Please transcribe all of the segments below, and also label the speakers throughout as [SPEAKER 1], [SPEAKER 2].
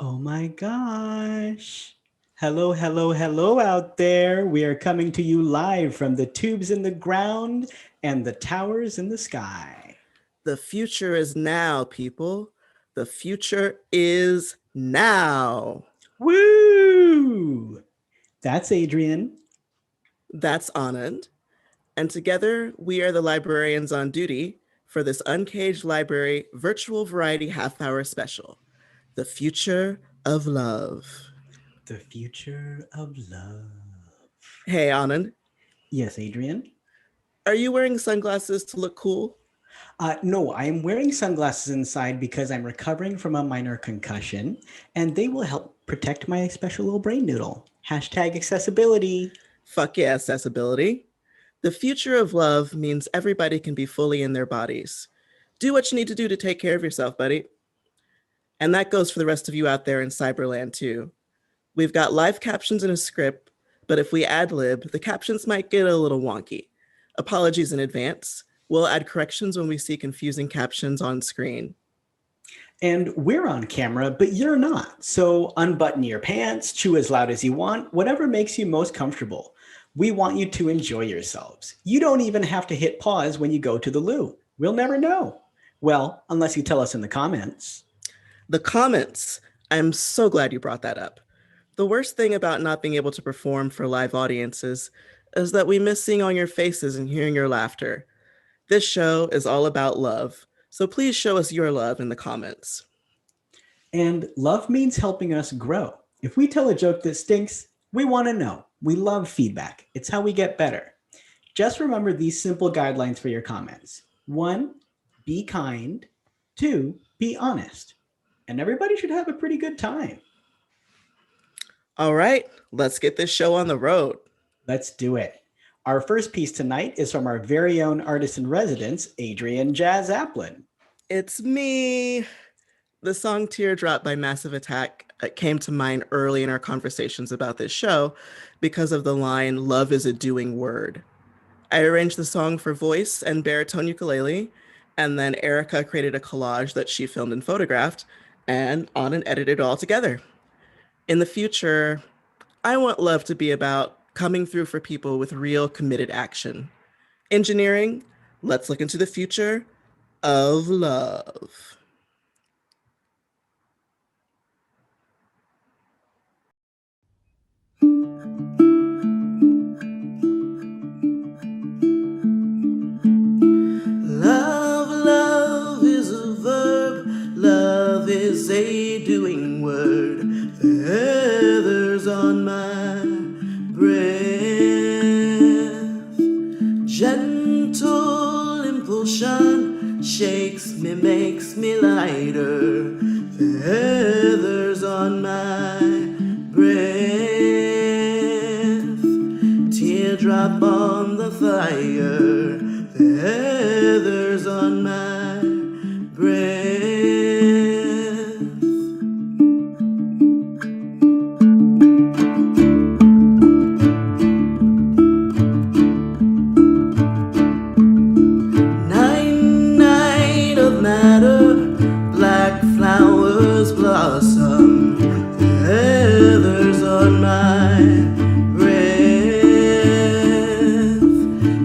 [SPEAKER 1] Oh my gosh. Hello, hello, hello out there. We are coming to you live from the tubes in the ground and the towers in the sky.
[SPEAKER 2] The future is now, people. The future is now.
[SPEAKER 1] Woo! That's Adrian.
[SPEAKER 2] That's Anand. And together, we are the librarians on duty for this Uncaged Library virtual variety half-hour special. The future of love.
[SPEAKER 1] The future of love.
[SPEAKER 2] Hey, Anand.
[SPEAKER 1] Yes, Adrian?
[SPEAKER 2] Are you wearing sunglasses to look cool?
[SPEAKER 1] No, I am wearing sunglasses inside because I'm recovering from a minor concussion, and they will help protect my special little brain noodle. Hashtag accessibility.
[SPEAKER 2] Fuck yeah, accessibility. The future of love means everybody can be fully in their bodies. Do what you need to do to take care of yourself, buddy. And that goes for the rest of you out there in Cyberland too. We've got live captions and a script, but if we ad-lib, the captions might get a little wonky. Apologies in advance. We'll add corrections when we see confusing captions on screen.
[SPEAKER 1] And we're on camera, but you're not. So unbutton your pants, chew as loud as you want, whatever makes you most comfortable. We want you to enjoy yourselves. You don't even have to hit pause when you go to the loo. We'll never know. Well, unless you tell us in the comments.
[SPEAKER 2] The comments. I'm so glad you brought that up. The worst thing about not being able to perform for live audiences is that we miss seeing on your faces and hearing your laughter. This show is all about love, so please show us your love in the comments.
[SPEAKER 1] And love means helping us grow. If we tell a joke that stinks, we want to know. We love feedback. It's how we get better. Just remember these simple guidelines for your comments. 1, be kind. 2, be honest. And everybody should have a pretty good time.
[SPEAKER 2] All right, let's get this show on the road.
[SPEAKER 1] Let's do it. Our first piece tonight is from our very own artist in residence, Adrian Jazz Applin.
[SPEAKER 2] It's me. The song Teardrop by Massive Attack came to mind early in our conversations about this show because of the line, "Love is a doing word." I arranged the song for voice and baritone ukulele, and then Erica created a collage that she filmed and photographed, and Anand edited it all together. In the future, I want love to be about coming through for people with real committed action. Engineering, let's look into the future of love. Love is a verb. Love is a doing word. Feathers on my breath. Gentle impulsion shakes me, makes me lighter. Feathers on my breath. Teardrop on the fire. Feathers on my breath. Night of matter, black flowers blossom. Feathers on my breath.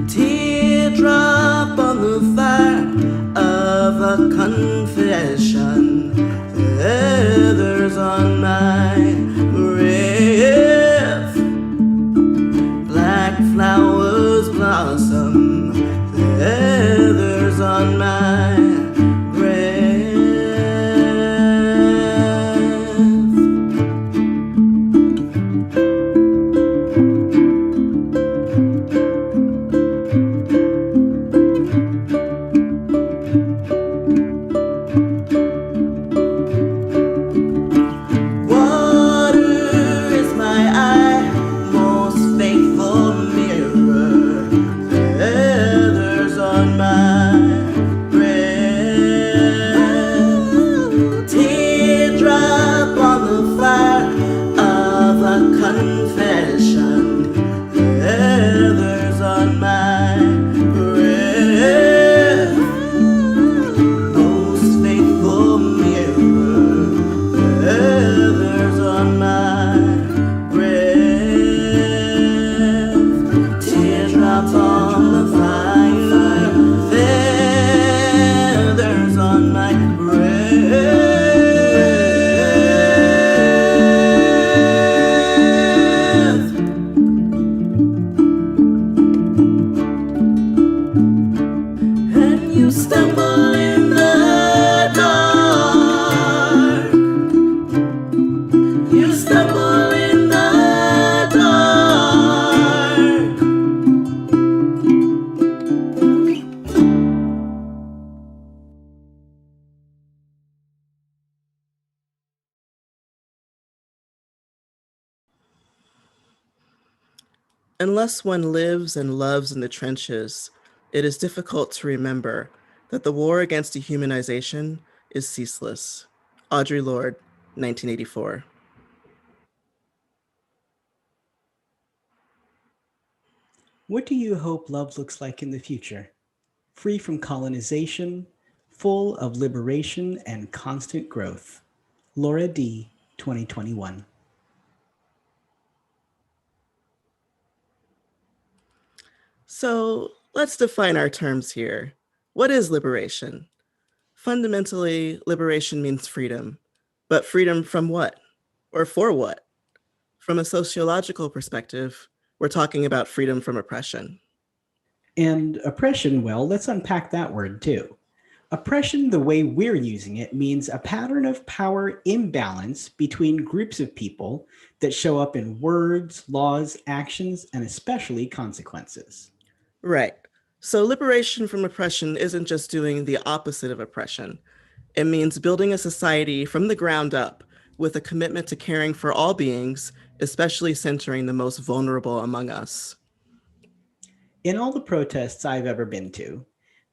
[SPEAKER 2] Teardrop on the fire of a confession. Feathers on my breath. Unless one lives and loves in the trenches, it is difficult to remember that the war against dehumanization is ceaseless. Audre Lorde, 1984.
[SPEAKER 1] What do you hope love looks like in the future? Free from colonization, full of liberation and constant growth. Laura D., 2021.
[SPEAKER 2] So let's define our terms here. What is liberation? Fundamentally, liberation means freedom. But freedom from what? Or for what? From a sociological perspective, we're talking about freedom from oppression.
[SPEAKER 1] And oppression, well, let's unpack that word too. Oppression, the way we're using it, means a pattern of power imbalance between groups of people that show up in words, laws, actions, and especially consequences.
[SPEAKER 2] Right. So liberation from oppression isn't just doing the opposite of oppression. It means building a society from the ground up with a commitment to caring for all beings, especially centering the most vulnerable among us.
[SPEAKER 1] In all the protests I've ever been to,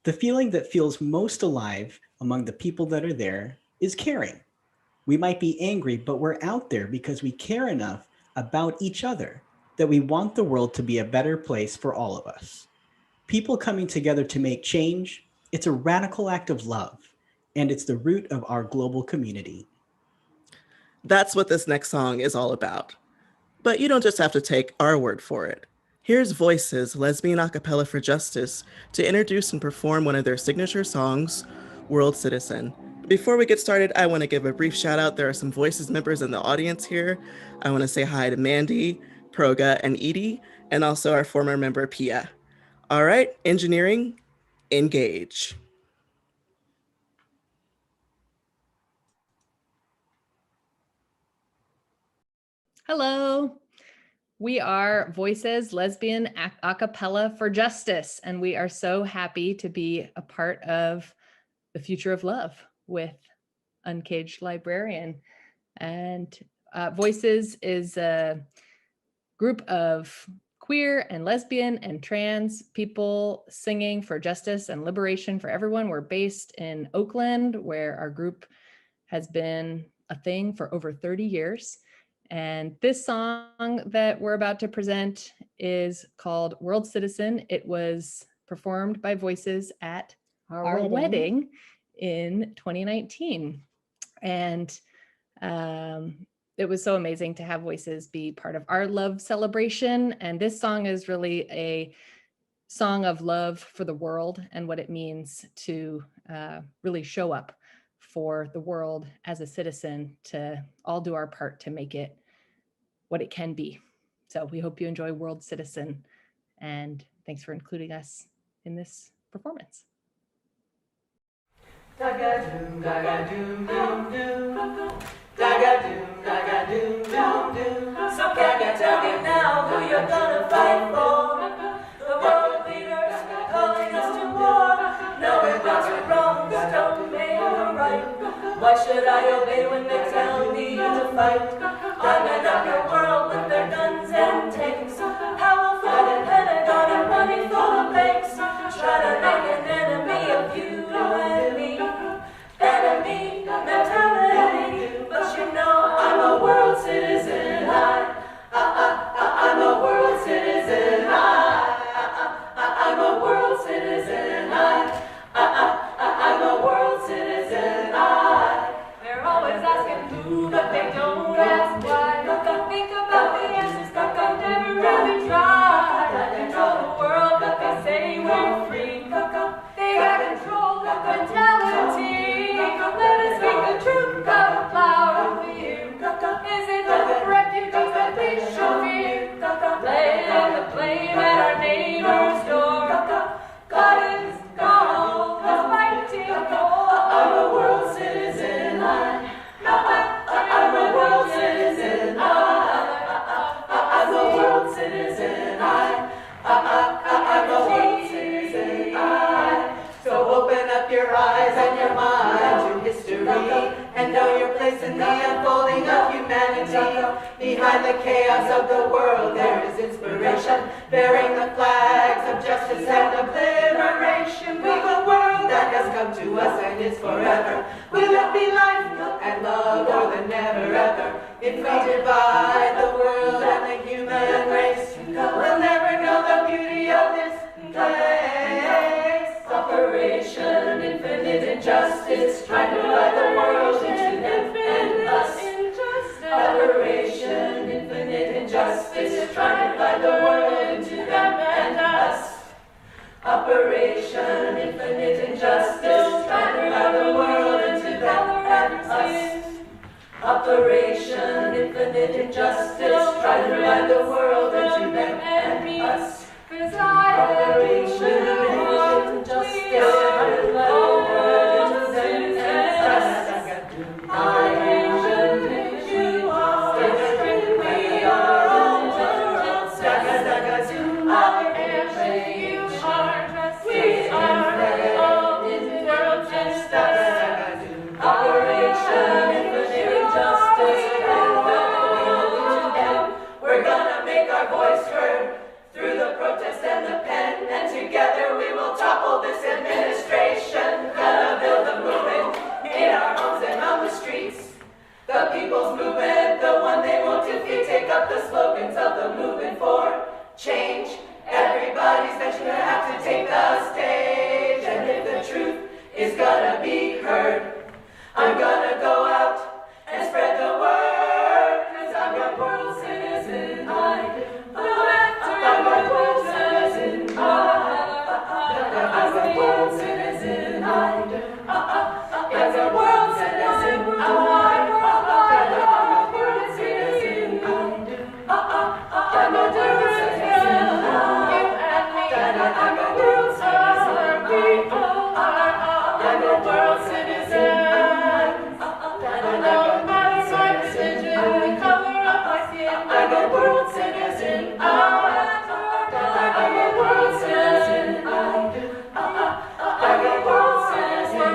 [SPEAKER 1] the feeling that feels most alive among the people that are there is caring. We might be angry, but we're out there because we care enough about each other that we want the world to be a better place for all of us. People coming together to make change, it's a radical act of love, and it's the root of our global community.
[SPEAKER 2] That's what this next song is all about. But you don't just have to take our word for it. Here's Voices, Lesbian a cappella for Justice, to introduce and perform one of their signature songs, World Citizen. Before we get started, I want to give a brief shout out. There are some Voices members in the audience here. I want to say hi to Mandy, Proga, and Edie, and also our former member, Pia. All right, engineering, engage.
[SPEAKER 3] Hello. We are Voices, Lesbian a cappella for Justice, and we are so happy to be a part of the future of love with Uncaged Librarian. And Voices is a group of queer and lesbian and trans people singing for justice and liberation for everyone. We're based in Oakland, where our group has been a thing for over 30 years. And this song that we're about to present is called World Citizen. It was performed by Voices at our wedding in 2019. And it was so amazing to have Voices be part of our love celebration. And this song is really a song of love for the world and what it means to really show up for the world as a citizen, to all do our part to make it what it can be. So we hope you enjoy World Citizen, and thanks for including us in this performance.
[SPEAKER 4] Daga-doom, daga-doom, doom, doom. Daga-doom, daga-doom, doom, doom. So can you tell me now who you're gonna fight for? The world leaders calling us to war. Knowing what's wrong, don't make it right. Why should I obey when they tell me to fight? I'm an underworld with their guns and tanks. Powerful and Pentagon and money full of banks. Try to make an enemy of you and me. Enemy mentality. But you know I'm a world citizen. I'm a world citizen. I'm a world citizen. I'm a world citizen. They're always asking who, but they don't ask why. Think about the answers, but I've never really tried. Control the world, but they say we're free. They got control of mentality. Let us speak the truth out loud for you. Is it the refugees that we should fear? Laying the blame at our neighbor's door. God is gone, is fighting for. I'm a world citizen. I'm a unfolding of humanity. Behind the chaos of the world there is inspiration, bearing the flags of justice and of liberation. We've a world that has come to us and is forever. Will it be life and love or the never ever? If we divide the world and the human race, we'll never know the beauty of this place. Operation Infinite Injustice, trying to divide the world into them and us. Operation Infinite Injustice, trying to divide the world into them and us. Operation Infinite Injustice, trying to divide the world into them and us. Operation Infinite Injustice, trying to divide the world into them and us. Operation Infinite Injustice, trying to divide the world into them and us. I am you are, we are all worlds. I am you are, we are all in world justice. Operation Infinite Injustice, we're gonna make our voice heard through the protest and the pen, and together we will topple this administration. Gonna build a movement in our homes and on the streets. The people's movement, the one they won't defeat. Take up the slogans of the movement for change. Everybody's gonna have to take the stage, and if the truth is gonna be heard, I'm gonna go out and spread the word, 'cause I'm a world citizen. I'm a world citizen. I'm a world citizen. I'm a world citizen. I'm a world citizen. I'm a world citizen. You and me. I'm a world citizen. We all are. I'm a world citizen. No matter my religion, color of my skin, I'm a world citizen. I'm a world citizen. I'm a world citizen.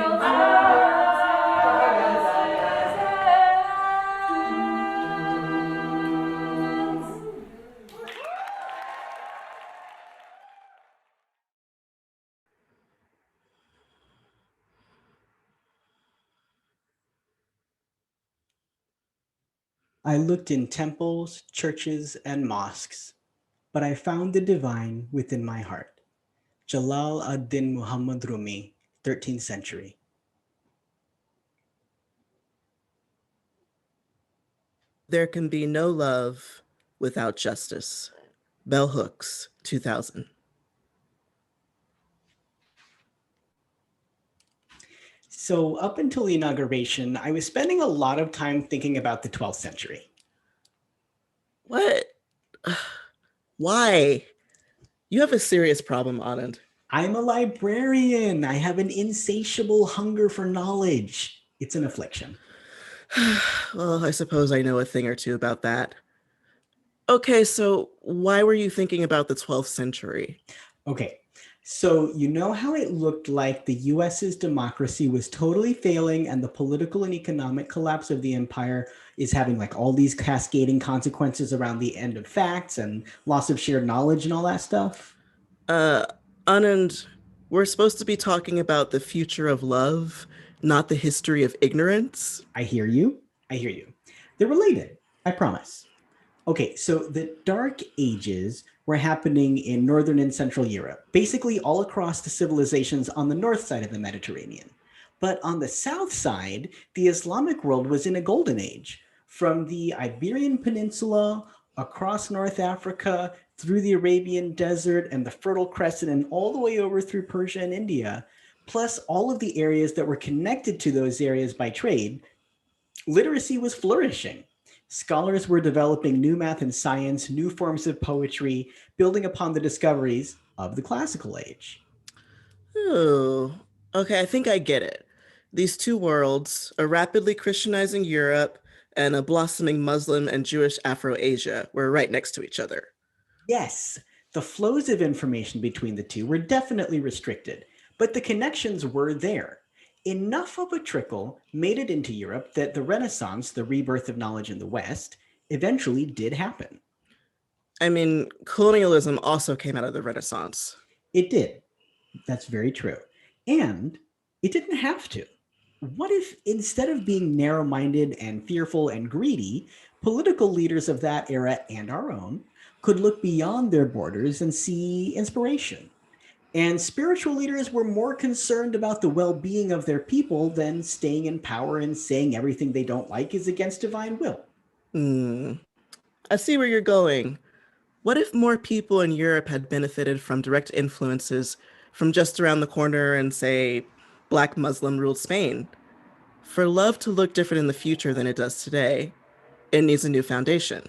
[SPEAKER 1] I looked in temples, churches, and mosques, but I found the divine within my heart. Jalal ad-Din Muhammad Rumi, 13th century.
[SPEAKER 2] There can be no love without justice. Bell Hooks, 2000.
[SPEAKER 1] So up until the inauguration, I was spending a lot of time thinking about the 12th century.
[SPEAKER 2] What? Why? You have a serious problem, Anand.
[SPEAKER 1] I'm a librarian. I have an insatiable hunger for knowledge. It's an affliction.
[SPEAKER 2] Well, I suppose I know a thing or two about that. Okay, so why were you thinking about the 12th century?
[SPEAKER 1] Okay, so you know how it looked like the US's democracy was totally failing and the political and economic collapse of the empire is having like all these cascading consequences around the end of facts and loss of shared knowledge and all that stuff?
[SPEAKER 2] Anand, we're supposed to be talking about the future of love, not the history of ignorance.
[SPEAKER 1] I hear you. I hear you. They're related, I promise. Okay, so the Dark Ages were happening in Northern and Central Europe, basically all across the civilizations on the north side of the Mediterranean. But on the south side, the Islamic world was in a golden age. From the Iberian Peninsula, across North Africa, through the Arabian Desert and the Fertile Crescent, and all the way over through Persia and India, plus all of the areas that were connected to those areas by trade, literacy was flourishing. Scholars were developing new math and science, new forms of poetry, building upon the discoveries of the classical age.
[SPEAKER 2] Oh, okay, I think I get it. These two worlds, a rapidly Christianizing Europe and a blossoming Muslim and Jewish Afro-Asia, were right next to each other.
[SPEAKER 1] Yes, the flows of information between the two were definitely restricted, but the connections were there. enough of a trickle made it into Europe that the Renaissance, the rebirth of knowledge in the West, eventually did happen.
[SPEAKER 2] I mean, colonialism also came out of the Renaissance.
[SPEAKER 1] It did. That's very true. And it didn't have to. What if instead of being narrow-minded and fearful and greedy, political leaders of that era and our own could look beyond their borders and see inspiration? And spiritual leaders were more concerned about the well-being of their people than staying in power and saying everything they don't like is against divine will.
[SPEAKER 2] I see where you're going. What if more people in Europe had benefited from direct influences from just around the corner and, say, Black Muslim ruled Spain? For love to look different in the future than it does today, it needs a new foundation.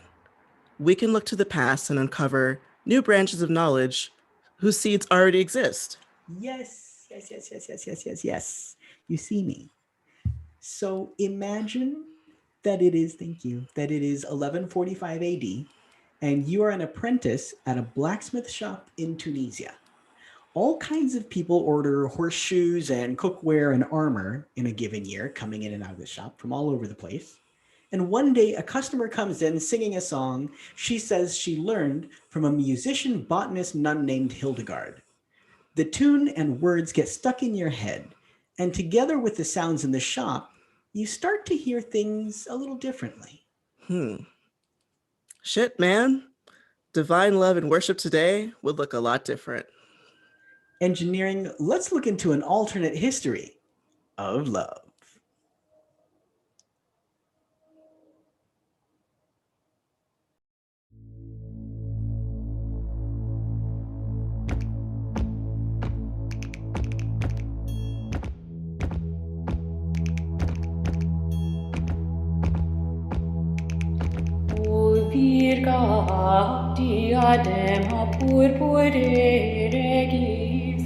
[SPEAKER 2] We can look to the past and uncover new branches of knowledge whose seeds already exist.
[SPEAKER 1] Yes. You see me. So imagine that it is, thank you, that it is 1145 AD and you are an apprentice at a blacksmith shop in Tunisia. All kinds of people order horseshoes and cookware and armor in a given year, coming in and out of the shop from all over the place. And one day a customer comes in singing a song she says she learned from a musician botanist nun named Hildegard. The tune and words get stuck in your head, and together with the sounds in the shop, you start to hear things a little differently.
[SPEAKER 2] Shit, man. Divine love and worship today would look a lot different.
[SPEAKER 1] Engineering, let's look into an alternate history of love.
[SPEAKER 4] Virga diadema purpuree regis,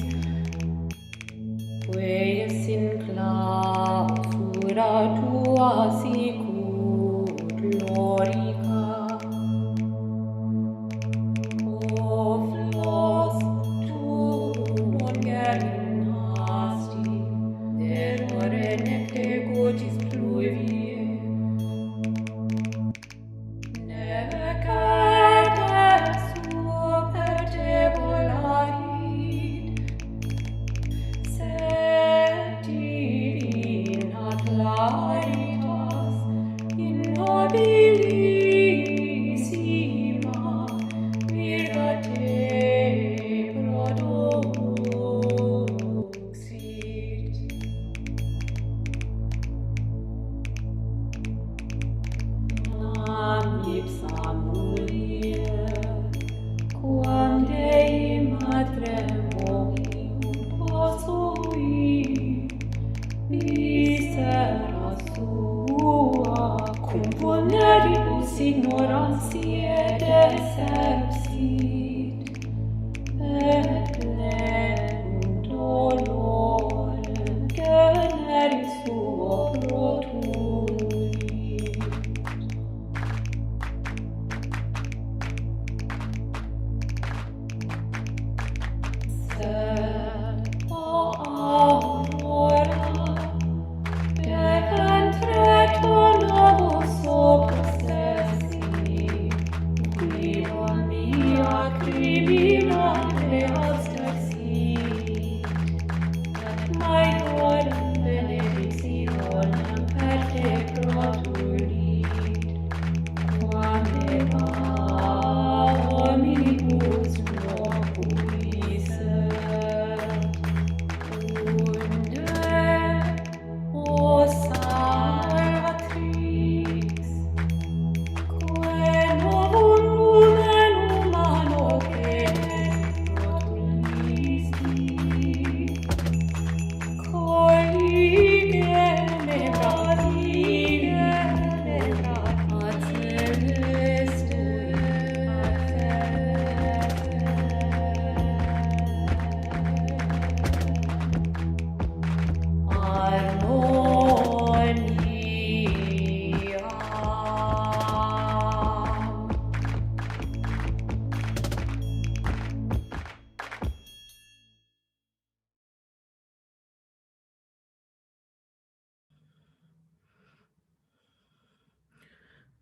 [SPEAKER 4] queis in clausura tua sicur glorica. O flos tu non gerinasti, terrore necte gotis pluvie, ignorantiae deserpsit, et plenum dolorem generis suo protulit. Sed, o aurora, de ventre tuo novus opus crimina te abstexi,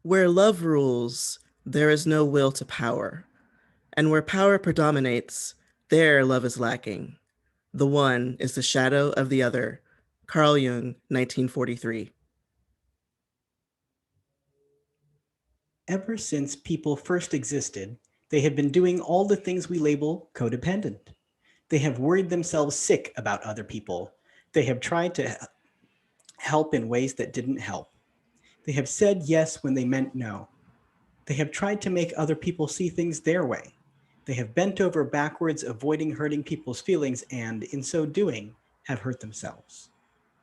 [SPEAKER 2] Where love rules, there is no will to power. And where power predominates, there love is lacking. The one is the shadow of the other. Carl Jung, 1943.
[SPEAKER 1] Ever since people first existed, they have been doing all the things we label codependent. They have worried themselves sick about other people. They have tried to help in ways that didn't help. They have said yes when they meant no. They have tried to make other people see things their way. They have bent over backwards, avoiding hurting people's feelings, and in so doing, have hurt themselves.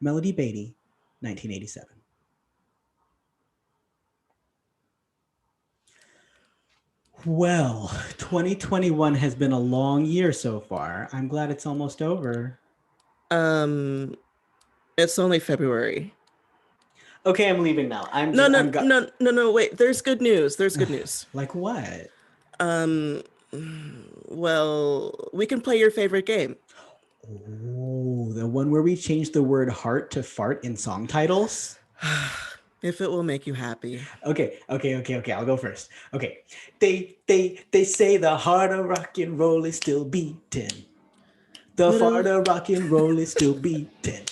[SPEAKER 1] Melody Beatty, 1987. Well, 2021 has been a long year so far. I'm glad it's almost over.
[SPEAKER 2] It's only February.
[SPEAKER 1] Okay, I'm leaving now.
[SPEAKER 2] No, wait, there's good news. There's good news.
[SPEAKER 1] Like what?
[SPEAKER 2] Well, we can play your favorite game.
[SPEAKER 1] Oh, the one where we change the word heart to fart in song titles?
[SPEAKER 2] If it will make you happy.
[SPEAKER 1] Okay. I'll go first. Okay. They say the heart of rock and roll is still beating. The heart of rock and roll is still beating.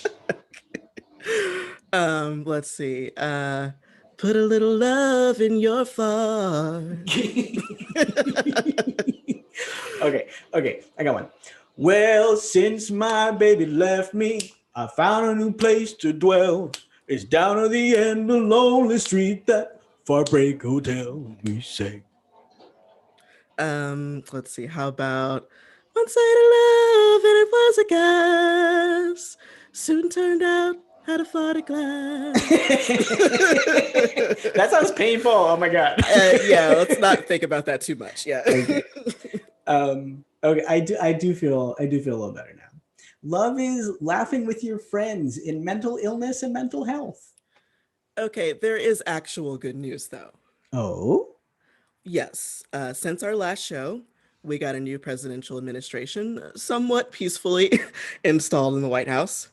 [SPEAKER 2] Let's see. Put a little love in your fart.
[SPEAKER 1] Okay, I got one. Well, since my baby left me, I found a new place to dwell. It's down at the end of lonely street, that Farbreak Hotel, we say.
[SPEAKER 2] Let's see. How about once I had a love and it was a gas. Soon turned out had a farted glass.
[SPEAKER 1] That sounds painful. Oh my god.
[SPEAKER 2] Yeah, let's not think about that too much. Yeah.
[SPEAKER 1] Okay. I do feel a little better now. Love is laughing with your friends in mental illness and mental health.
[SPEAKER 2] Okay, there is actual good news though.
[SPEAKER 1] Oh?
[SPEAKER 2] Yes. Since our last show, we got a new presidential administration somewhat peacefully installed in the White House.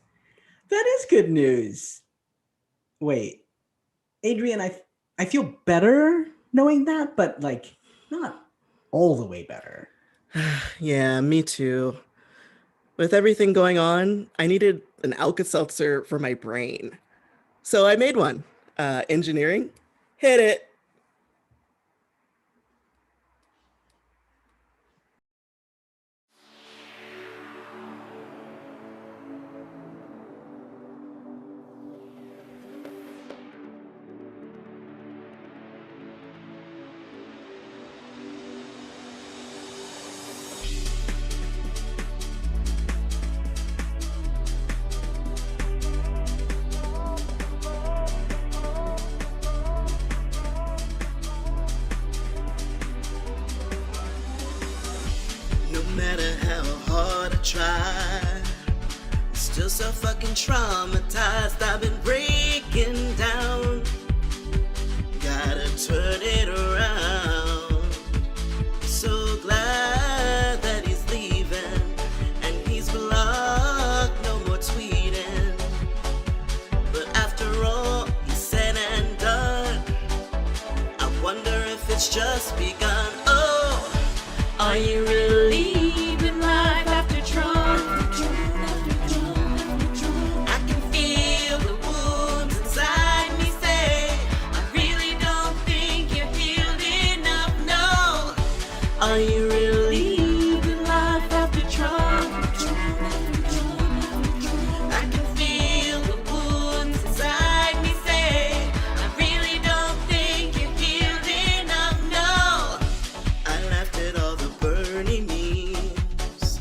[SPEAKER 1] That is good news. Wait, Adrian, I feel better knowing that, but like not all the way better.
[SPEAKER 2] Yeah, me too. With everything going on, I needed an Alka-Seltzer for my brain. So I made one. Engineering, hit it.
[SPEAKER 5] Still so fucking traumatized, I've been breaking down. Gotta turn it around. So glad that he's leaving, and he's blocked, no more tweeting. But after all he's said and done, I wonder if it's just begun. Oh, are you really living life after Trump? Are you really living life after Trump? I can feel the wounds inside me say, I really don't think you're healed enough, no. I laughed at all the burning memes,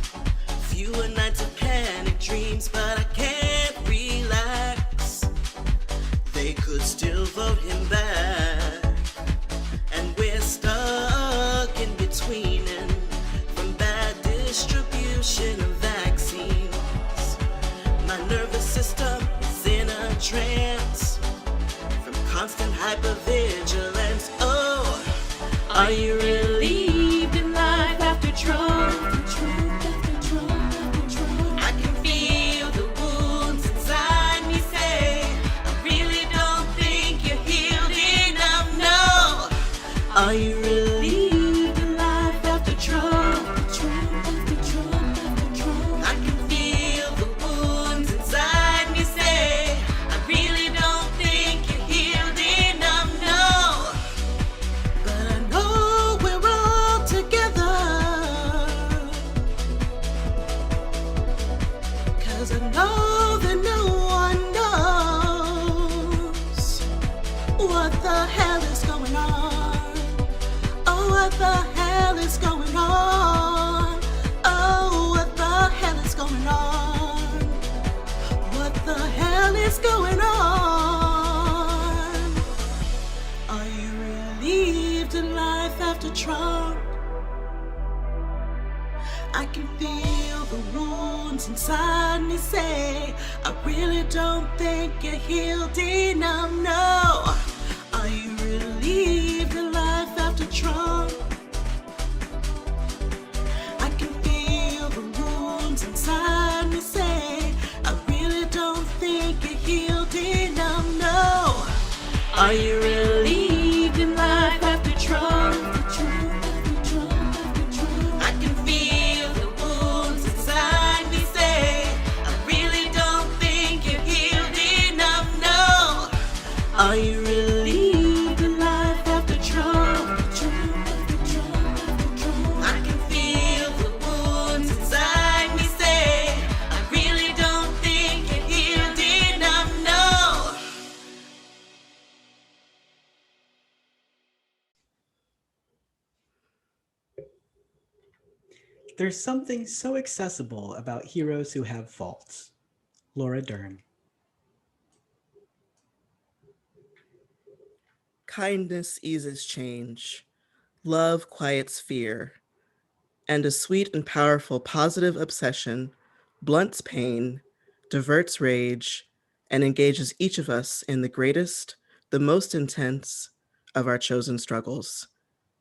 [SPEAKER 5] fewer nights of panic dreams, but I can't relax. They could still vote him back, and we're stuck in between and from bad distribution of vaccines. My nervous system is in a trance from constant hypervigilance. Oh, are you really living life after Trump? I can feel the wounds inside me say, I really don't think you're healed enough, no. Are you relieved in life after trouble? I can feel the wounds inside me say, I really don't think you're healed enough, no. But I know we're all together, 'cause I know that no one knows what the hell is going on. Oh, what the hell is going on? Oh, what the hell is going on? What the hell is going on? Are you relieved in life after Trump? I can feel the wounds inside me say, I really don't think you're healed enough, no. Are you relieved in life after Trump? I can feel the wounds inside me say, I really don't think you're healed enough, no. Are you relieved in life after Trump? I can feel the wounds inside me say, I really don't think you're healed enough, no. Are you relieved in life after Trump? I can feel the wounds inside me say, I really don't think you're healed enough, no.
[SPEAKER 1] There's something so accessible about heroes who have faults. Laura Dern.
[SPEAKER 2] Kindness eases change. Love quiets fear. And a sweet and powerful positive obsession blunts pain, diverts rage, and engages each of us in the greatest, the most intense of our chosen struggles.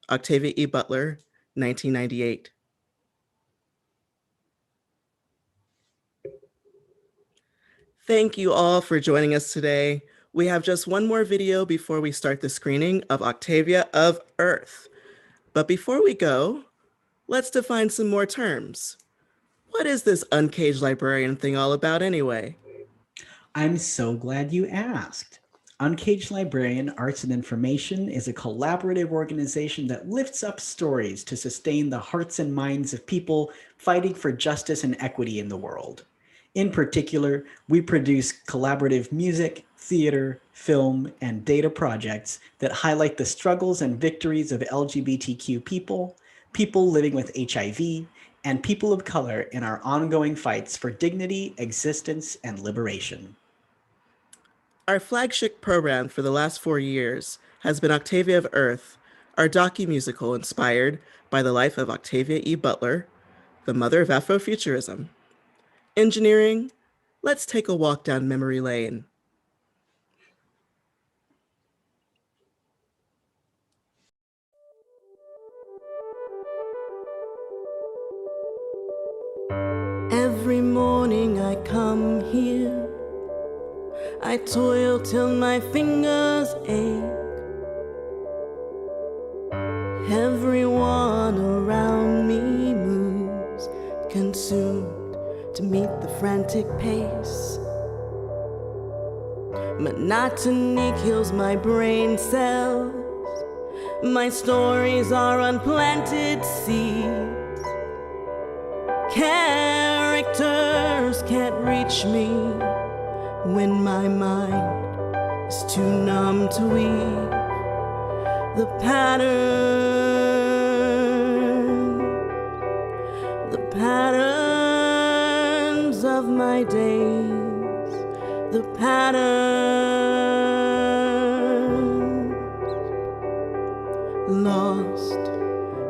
[SPEAKER 2] Octavia E. Butler, 1998. Thank you all for joining us today. We have just one more video before we start the screening of Octavia of Earth. But before we go, let's define some more terms. What is this Uncaged Librarian thing all about anyway?
[SPEAKER 1] I'm so glad you asked. Uncaged Librarian Arts and Information is a collaborative organization that lifts up stories to sustain the hearts and minds of people fighting for justice and equity in the world. In particular, we produce collaborative music, theater, film, and data projects that highlight the struggles and victories of LGBTQ people, people living with HIV, and people of color in our ongoing fights for dignity, existence, and liberation.
[SPEAKER 2] Our flagship program for the last 4 years has been Octavia of Earth, our docu-musical inspired by the life of Octavia E. Butler, the mother of Afrofuturism. Engineering, let's take a walk down memory lane.
[SPEAKER 5] Every morning I come here, I toil till my fingers ache. Everyone around me moves, consumed to meet the frantic pace. Monotony kills my brain cells. My stories are unplanted seeds. Characters can't reach me when my mind is too numb to weave the patterns of my days, the patterns lost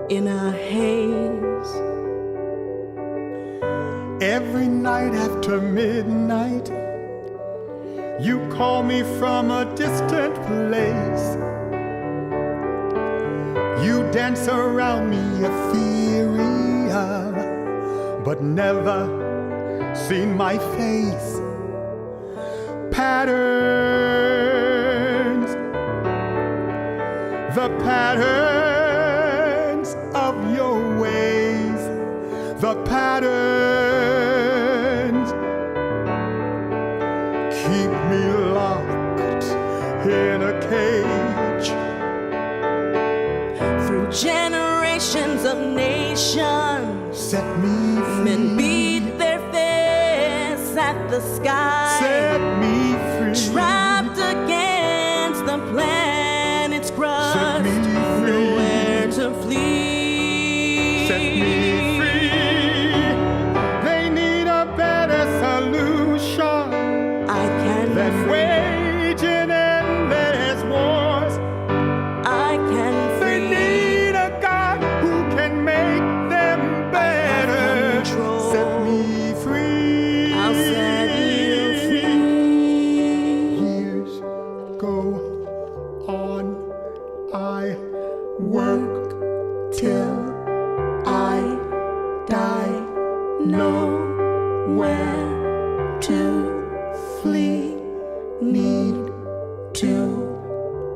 [SPEAKER 5] in a haze.
[SPEAKER 6] Every night after midnight, you call me from a distant place. You dance around me, ethereal, but never seen my face. Patterns, the patterns of your ways, the patterns keep me locked in a cage.
[SPEAKER 5] Through generations of nations,
[SPEAKER 6] Set me
[SPEAKER 5] men
[SPEAKER 6] free,
[SPEAKER 5] beat their fists at the sky,
[SPEAKER 6] set me free,
[SPEAKER 5] trapped against the planet's
[SPEAKER 6] set
[SPEAKER 5] crust,
[SPEAKER 6] me free,
[SPEAKER 5] nowhere to flee.
[SPEAKER 6] set me free. They need a better solution
[SPEAKER 5] I can be
[SPEAKER 6] than
[SPEAKER 5] free.
[SPEAKER 6] waging endless wars.
[SPEAKER 5] I can
[SPEAKER 6] They
[SPEAKER 5] free.
[SPEAKER 6] need a God who can make them better.
[SPEAKER 5] control.
[SPEAKER 6] Set me free.
[SPEAKER 5] I'll set you free.
[SPEAKER 6] Years go on. I work till
[SPEAKER 5] I die, nowhere to
[SPEAKER 6] flee.
[SPEAKER 5] need to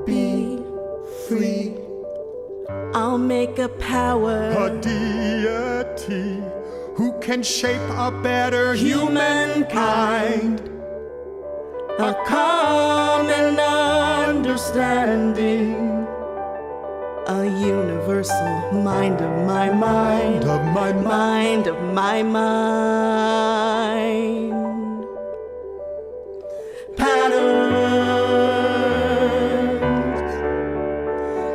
[SPEAKER 5] be.
[SPEAKER 6] Free.
[SPEAKER 5] I'll make a power
[SPEAKER 6] A deity who can shape a better humankind.
[SPEAKER 5] a common understanding, a universal mind of my mind,
[SPEAKER 6] Of my mind.
[SPEAKER 5] mind of my mind. Patterns,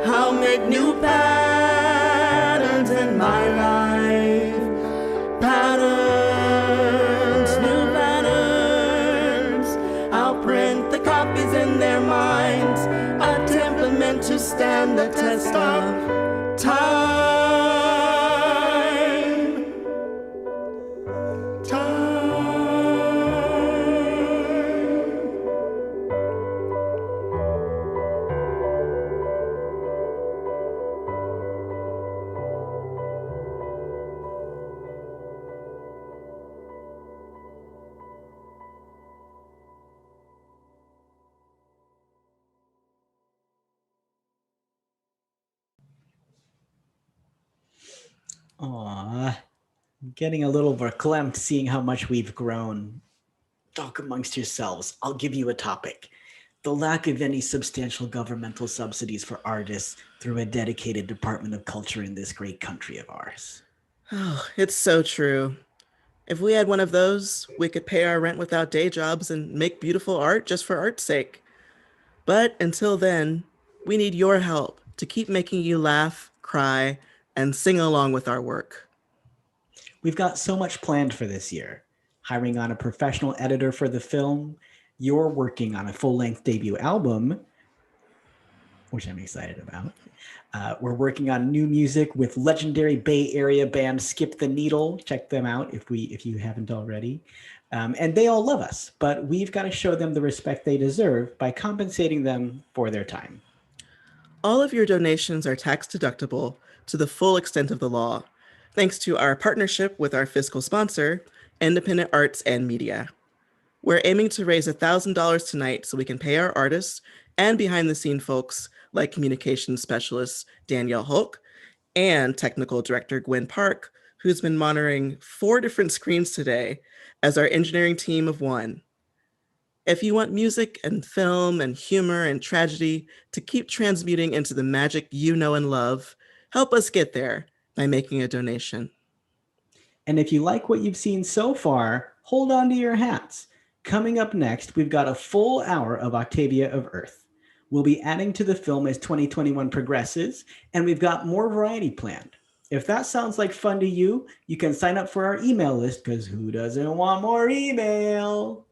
[SPEAKER 5] I'll make new patterns in my life. Patterns, new patterns. I'll print the copies in their minds, a temperament to stand the test of time.
[SPEAKER 1] Aw, I'm getting a little verklempt seeing how much we've grown. Talk amongst yourselves. I'll give you a topic. The lack of any substantial governmental subsidies for artists through a dedicated Department of Culture in this great country of ours.
[SPEAKER 2] Oh, it's so true. If we had one of those, we could pay our rent without day jobs and make beautiful art just for art's sake. But until then, we need your help to keep making you laugh, cry, and sing along with our work.
[SPEAKER 1] We've got so much planned for this year. Hiring on a professional editor for the film. You're working on a full-length debut album, which I'm excited about. We're working on new music with legendary Bay Area band Skip the Needle. Check them out if you haven't already. And they all love us, but we've got to show them the respect they deserve by compensating them for their time.
[SPEAKER 2] All of your donations are tax deductible to the full extent of the law, thanks to our partnership with our fiscal sponsor, Independent Arts and Media. We're aiming to raise $1,000 tonight so we can pay our artists and behind-the-scene folks like communications specialist Danielle Hulk and technical director Gwen Park, who's been monitoring 4 different screens today as our engineering team of 1. If you want music and film and humor and tragedy to keep transmuting into the magic you know and love, help us get there by making a donation.
[SPEAKER 1] And if you like what you've seen so far, hold on to your hats. Coming up next, we've got a full hour of Octavia of Earth. We'll be adding to the film as 2021 progresses, and we've got more variety planned. If that sounds like fun to you, you can sign up for our email list, because who doesn't want more email?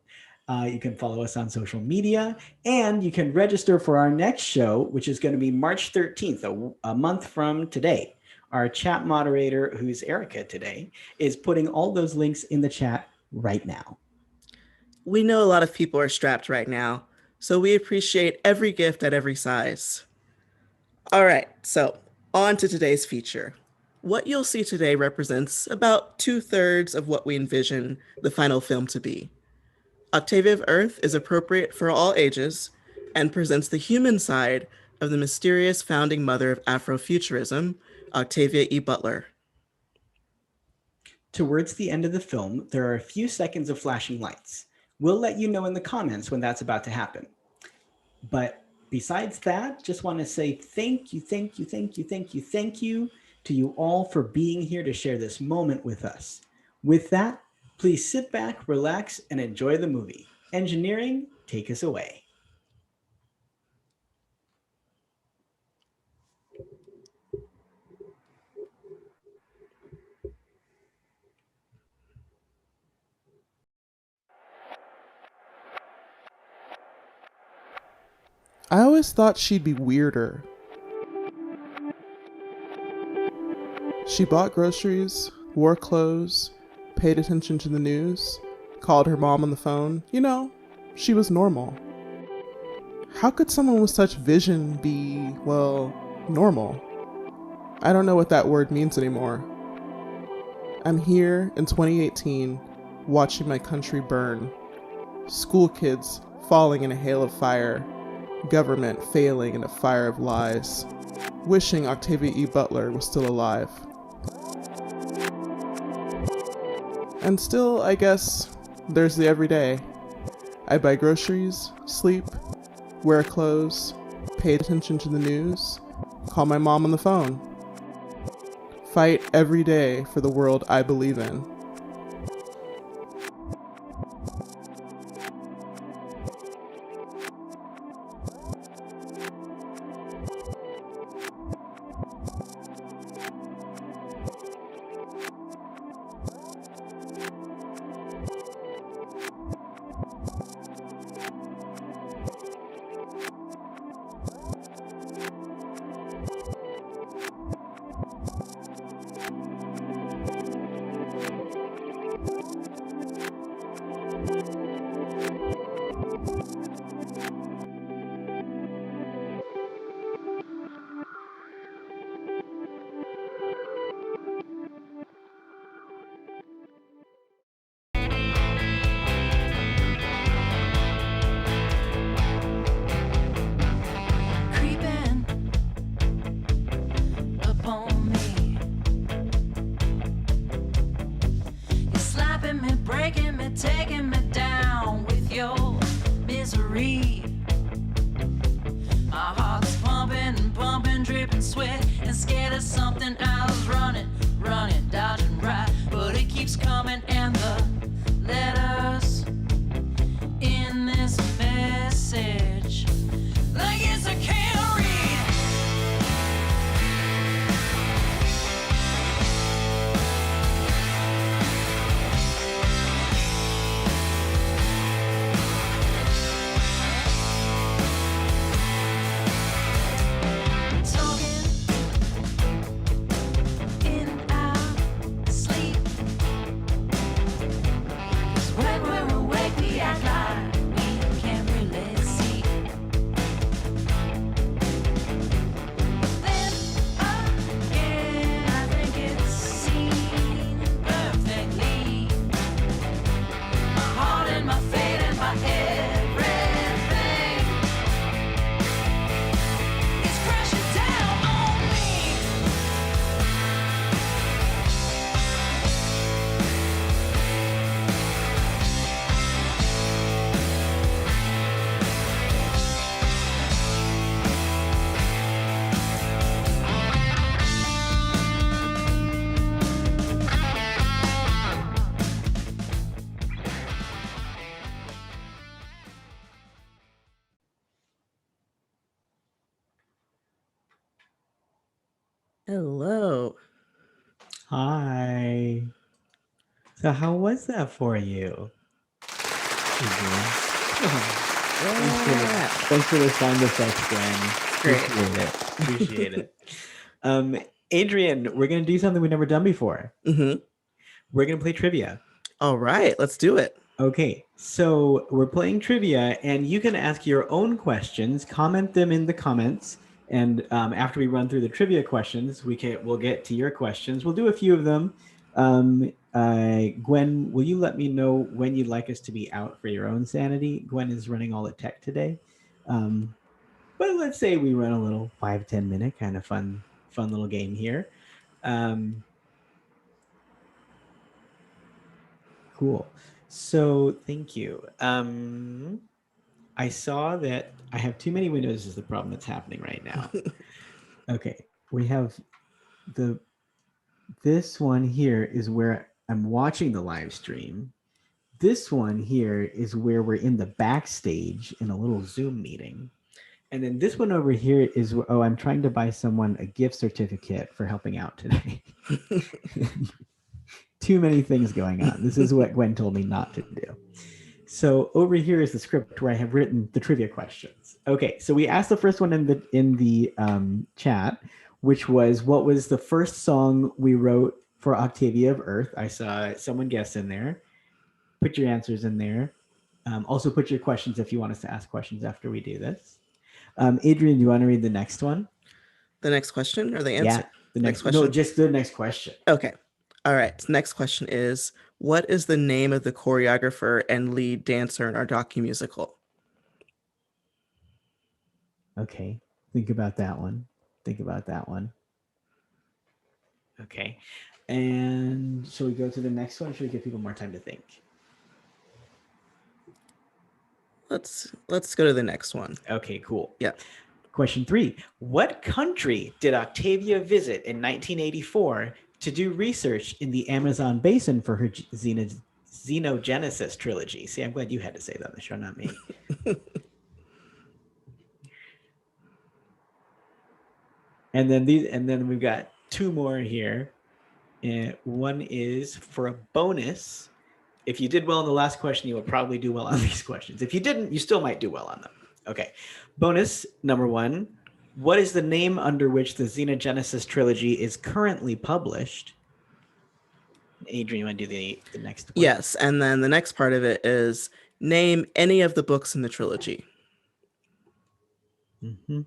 [SPEAKER 1] You can follow us on social media, and you can register for our next show, which is going to be March 13th, a month from today. Our chat moderator, who's Erica today, is putting all those links in the chat right now.
[SPEAKER 2] We know a lot of people are strapped right now, so we appreciate every gift at every size. All right, so on to today's feature. What you'll see today represents about 2/3 of what we envision the final film to be. Octavia of Earth is appropriate for all ages and presents the human side of the mysterious founding mother of Afrofuturism, Octavia E. Butler.
[SPEAKER 1] Towards the end of the film, there are a few seconds of flashing lights. We'll let you know in the comments when that's about to happen. But besides that, just want to say thank you to you all for being here to share this moment with us. With that, please sit back, relax, and enjoy the movie. Engineering, take us away.
[SPEAKER 7] I always thought she'd be weirder. She bought groceries, wore clothes, paid attention to the news, called her mom on the phone. You know, she was normal. How could someone with such vision be, well, normal? I don't know what that word means anymore. I'm here in 2018, watching my country burn. School kids falling in a hail of fire. Government failing in a fire of lies. Wishing Octavia E. Butler was still alive. And still, I guess, there's the everyday. I buy groceries, sleep, wear clothes, pay attention to the news, call my mom on the phone. Fight every day for the world I believe in.
[SPEAKER 4] Creeping upon me, you're slapping me, breaking me, taking me down with your misery. My heart's pumping, pumping, dripping sweat, and scared of something. I was running, dodging right, but it keeps coming, and the letters in this message, like it's I can't read. Talking in our sleep, 'cause when we're awake we act like we can't really see. Then again, I think it's seen perfectly. My heart and my fate and my everything is crashing down on me.
[SPEAKER 2] Hello.
[SPEAKER 1] Hi. So how was that for you? Thanks for the sound effects, Gwen.
[SPEAKER 2] Great.
[SPEAKER 1] Appreciate it. Adrian, we're going to do something we've never done before.
[SPEAKER 2] Mm-hmm.
[SPEAKER 1] We're going to play trivia.
[SPEAKER 2] All right, let's do it.
[SPEAKER 1] Okay, so we're playing trivia, and you can ask your own questions, comment them in the comments, and after we run through the trivia questions, we'll get to your questions. We'll do a few of them. Gwen, will you let me know when you'd like us to be out for your own sanity? Gwen is running all the tech today. But let's say we run a little 5-10 minute kind of fun little game here. Cool. So thank you. I saw that I have too many windows is the problem that's happening right now. Okay, we have this one here is where I'm watching the live stream. This one here is where we're in the backstage in a little Zoom meeting. And then this one over here is, I'm trying to buy someone a gift certificate for helping out today. Too many things going on. This is what Gwen told me not to do. So over here is the script where I have written the trivia questions. Okay, so we asked the first one in the chat, which was, what was the first song we wrote for Octavia of Earth? I saw someone guess in there. Put your answers in there. Also put your questions if you want us to ask questions after we do this. Adrian, do you want to read the next one?
[SPEAKER 2] The next question or the answer?
[SPEAKER 1] Yeah, the next question. No, just the next question.
[SPEAKER 2] Okay. All right. Next question is, what is the name of the choreographer and lead dancer in our docu-musical?
[SPEAKER 1] Okay. Think about that one. Okay. And shall we go to the next one? Or should we give people more time to think?
[SPEAKER 2] Let's go to the next one.
[SPEAKER 1] Okay, cool.
[SPEAKER 2] Yeah.
[SPEAKER 1] Question 3. What country did Octavia visit in 1984 to do research in the Amazon basin for her Xenogenesis trilogy? See, I'm glad you had to say that on the show, not me. And then we've got 2 more here. One is for a bonus. If you did well on the last question, you will probably do well on these questions. If you didn't, you still might do well on them. Okay. Bonus number 1. What is the name under which the Xenogenesis trilogy is currently published? Adrian, you want to do the next one?
[SPEAKER 2] Yes. And then the next part of it is name any of the books in the trilogy.
[SPEAKER 1] Mm-hmm.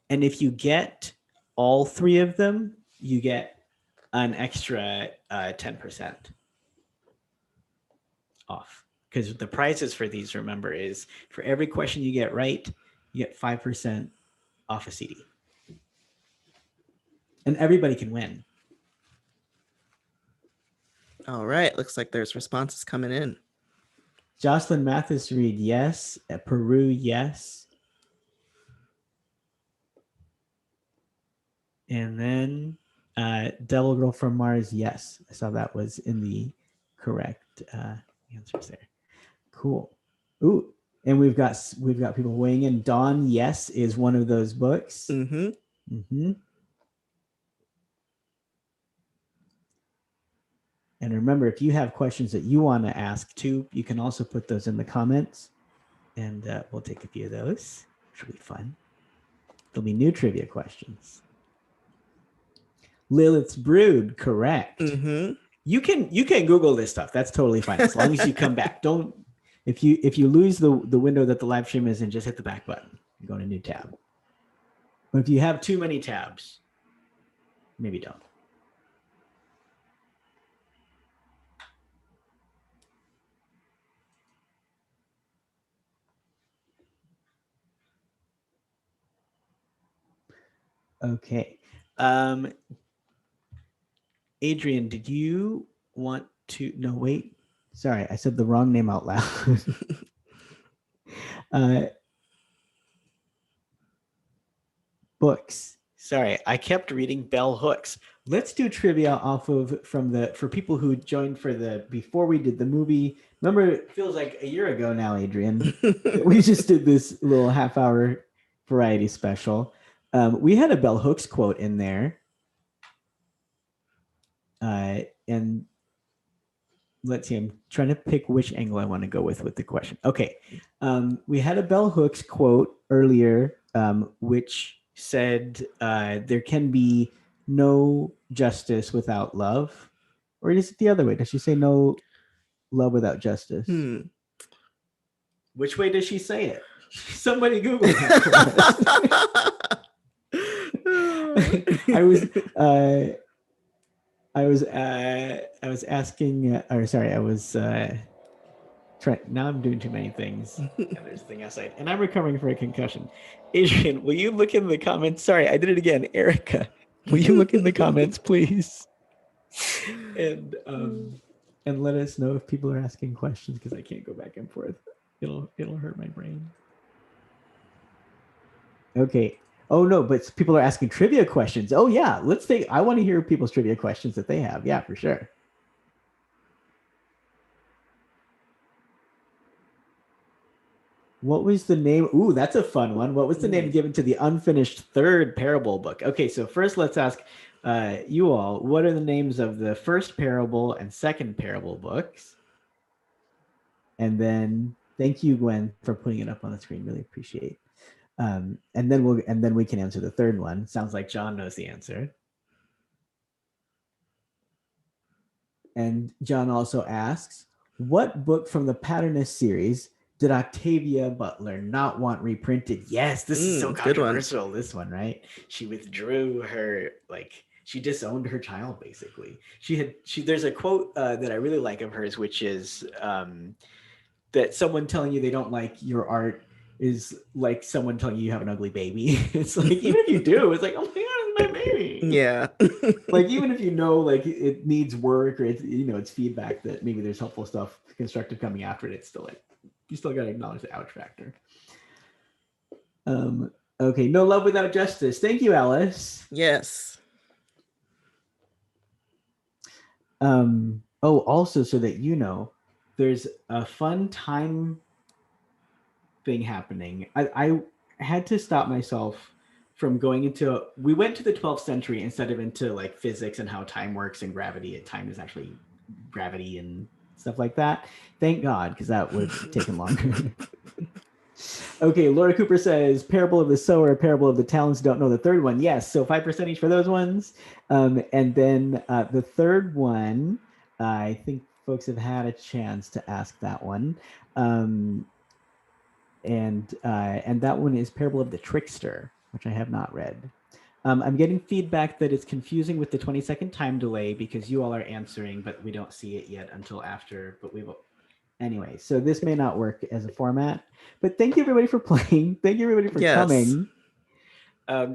[SPEAKER 1] And if you get all 3 of them, you get an extra 10% off. Because the prizes for these, remember, is for every question you get right, you get 5% off a CD. And everybody can win.
[SPEAKER 2] All right. Looks like there's responses coming in.
[SPEAKER 1] Jocelyn Mathis Reed, yes. Peru, yes. And then Devil Girl from Mars, yes. I saw that was in the correct answers there. Cool. Ooh, and we've got people weighing in. Dawn, yes, is one of those books.
[SPEAKER 2] Mm-hmm.
[SPEAKER 1] Mm-hmm. And remember, if you have questions that you want to ask too, you can also put those in the comments, and we'll take a few of those, which will be fun. There'll be new trivia questions. Lilith's Brood, correct.
[SPEAKER 2] Mm-hmm.
[SPEAKER 1] You can Google this stuff. That's totally fine as long as you come back. Don't if you lose the window that the live stream is in, just hit the back button and go to a new tab. But if you have too many tabs, maybe don't. Okay. Adrian, did you want to... No, wait. Sorry, I said the wrong name out loud. Books. Sorry, I kept reading Bell Hooks. Let's do trivia off of for people who joined before we did the movie. Remember, it feels like a year ago now, Adrian. We just did this little half-hour variety special. We had a Bell Hooks quote in there. And let's see, I'm trying to pick which angle I want to go with the question. Okay. We had a Bell Hooks quote earlier, which said, there can be no justice without love. Or is it the other way? Does she say no love without justice? Which way does she say it? Somebody Google that for us. I was asking, or sorry, I was Now I'm doing too many things. And there's a thing outside. And I'm recovering from a concussion. Adrian, will you look in the comments? Sorry, I did it again. Erica, will you look in the comments, please? And let us know if people are asking questions, because I can't go back and forth. It'll hurt my brain. Okay. Oh no, but people are asking trivia questions. Oh yeah, I want to hear people's trivia questions that they have. Yeah, for sure. What was the name? Ooh, that's a fun one. What was the name given to the unfinished third parable book? Okay, so first let's ask you all, what are the names of the first parable and second parable books? And then thank you, Gwen, for putting it up on the screen. Really appreciate. And then we can answer the third one. Sounds like John knows the answer. And John also asks, what book from the Patternist series did Octavia Butler not want reprinted? Yes, this is so controversial. This one, right? She withdrew her, she disowned her child, basically. There's a quote that I really like of hers, which is that someone telling you they don't like your art is like someone telling you have an ugly baby. It's like, even if you do, it's like, oh my God, it's my baby.
[SPEAKER 2] Yeah.
[SPEAKER 1] Like, even if you know, like, it needs work, or it's, it's feedback that maybe there's helpful stuff, constructive coming after it, it's still like, you still got to acknowledge the ouch factor. Okay, No Love Without Justice. Thank you, Alice.
[SPEAKER 2] Yes.
[SPEAKER 1] Also, so that you know, there's a fun time thing happening. I had to stop myself from going into, we went to the 12th century instead of into like physics and how time works and gravity. Time is actually gravity and stuff like that. Thank God, because that would have taken longer. Okay, Laura Cooper says, Parable of the Sower, Parable of the Talents, don't know the third one. Yes, so 5% each for those ones. And then the third one, I think folks have had a chance to ask that one. And that one is Parable of the Trickster, which I have not read. I'm getting feedback that it's confusing with the 20-second time delay because you all are answering, but we don't see it yet until after. But we will. Anyway, so this may not work as a format. But thank you, everybody, for playing. Thank you, everybody, for coming.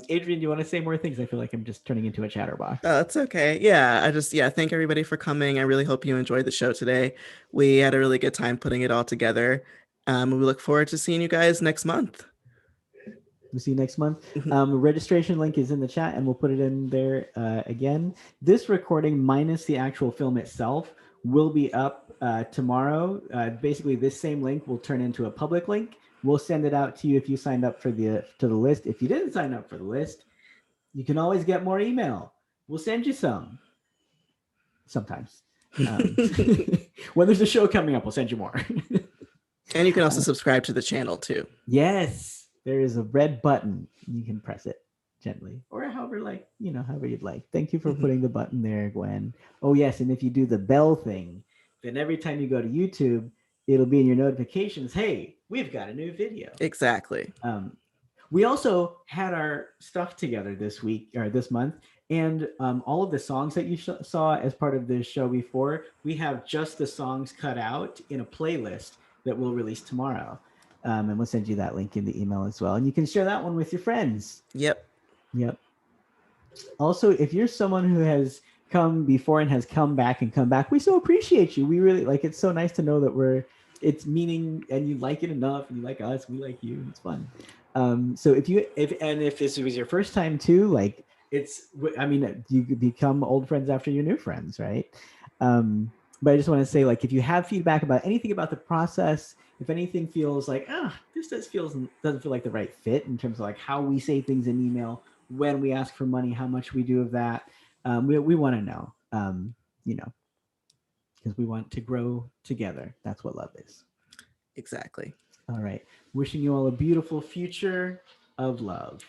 [SPEAKER 1] Adrian, do you want to say more things? I feel like I'm just turning into a chatterbox.
[SPEAKER 2] Oh, that's okay. Yeah, thank everybody for coming. I really hope you enjoyed the show today. We had a really good time putting it all together. We look forward to seeing you guys next month.
[SPEAKER 1] We'll see you next month. Registration link is in the chat, and we'll put it in there again. This recording, minus the actual film itself, will be up tomorrow. Basically, this same link will turn into a public link. We'll send it out to you if you signed up for to the list. If you didn't sign up for the list, you can always get more email. We'll send you some. Sometimes. When there's a show coming up, we'll send you more.
[SPEAKER 2] And you can also subscribe to the channel too.
[SPEAKER 1] Yes, there is a red button. You can press it gently, or however you'd like. Thank you for putting the button there, Gwen. Oh yes, and if you do the bell thing, then every time you go to YouTube, it'll be in your notifications. Hey, we've got a new video.
[SPEAKER 2] Exactly.
[SPEAKER 1] We also had our stuff together this week or this month, and all of the songs that you saw as part of the show before, we have just the songs cut out in a playlist that we'll release tomorrow. And we'll send you that link in the email as well. And you can share that one with your friends.
[SPEAKER 2] Yep.
[SPEAKER 1] Also, if you're someone who has come before and has come back, we so appreciate you. We really it's so nice to know that it's meaning and you like it enough and you like us, we like you. It's fun. So if this was your first time too, you become old friends after you're new friends, right? But I just want to say, if you have feedback about anything about the process, if anything feels like, this doesn't feel like the right fit in terms of how we say things in email, when we ask for money, how much we do of that, we want to know, because we want to grow together. That's what love is.
[SPEAKER 2] Exactly.
[SPEAKER 1] All right. Wishing you all a beautiful future of love.